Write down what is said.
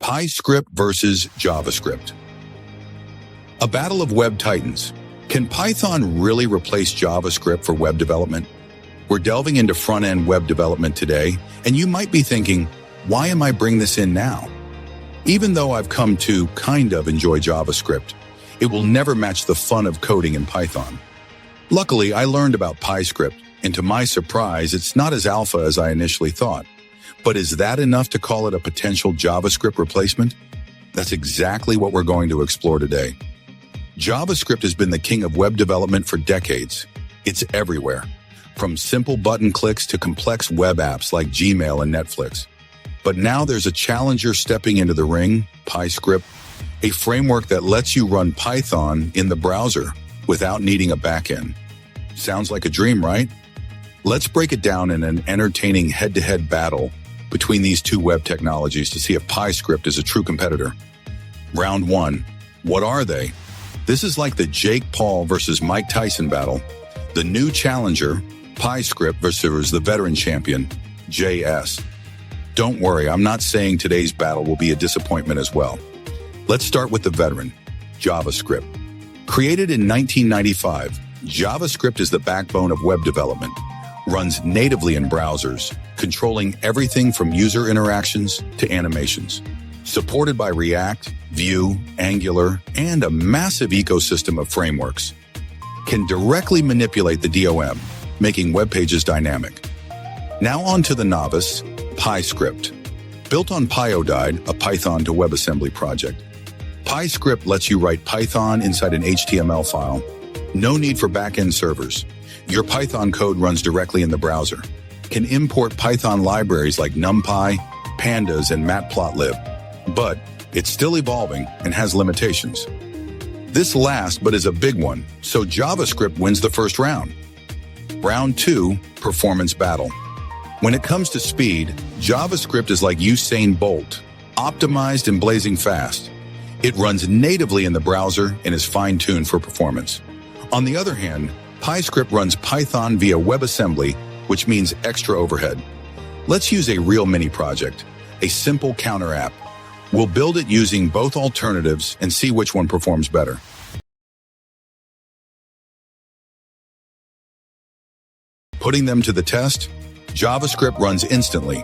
Pyscript versus JavaScript. A battle of web titans. Can Python really replace JavaScript for web development? We're delving into front-end web development today, and you might be thinking, why am I bringing this in now? Even though I've come to kind of enjoy JavaScript, it will never match the fun of coding in Python. Luckily, I learned about Pyscript, and to my surprise, it's not as alpha as I initially thought. But is that enough to call it a potential JavaScript replacement? That's exactly what we're going to explore today. JavaScript has been the king of web development for decades. It's everywhere, from simple button clicks to complex web apps like Gmail and Netflix. But now there's a challenger stepping into the ring, Pyscript, a framework that lets you run Python in the browser without needing a backend. Sounds like a dream, right? Let's break it down in an entertaining head-to-head battle between these two web technologies to see if Pyscript is a true competitor. Round 1. What are they? This is like the Jake Paul versus Mike Tyson battle. The new challenger, Pyscript versus the veteran champion, JS. Don't worry, I'm not saying today's battle will be a disappointment as well. Let's start with the veteran, JavaScript. Created in 1995, JavaScript is the backbone of web development. Runs natively in browsers, controlling everything from user interactions to animations. Supported by React, Vue, Angular, and a massive ecosystem of frameworks. Can directly manipulate the DOM, making web pages dynamic. Now on to the novice, Pyscript. Built on Pyodide, a Python to WebAssembly project. Pyscript lets you write Python inside an HTML file. No need for backend servers. Your Python code runs directly in the browser. Can import Python libraries like NumPy, Pandas, and Matplotlib. But it's still evolving and has limitations. This last but is a big one, so JavaScript wins the first round. Round 2, performance battle. When it comes to speed, JavaScript is like Usain Bolt, optimized and blazing fast. It runs natively in the browser and is fine-tuned for performance. On the other hand, Pyscript runs Python via WebAssembly, which means extra overhead. Let's use a real mini project, a simple counter app. We'll build it using both alternatives and see which one performs better. Putting them to the test, JavaScript runs instantly,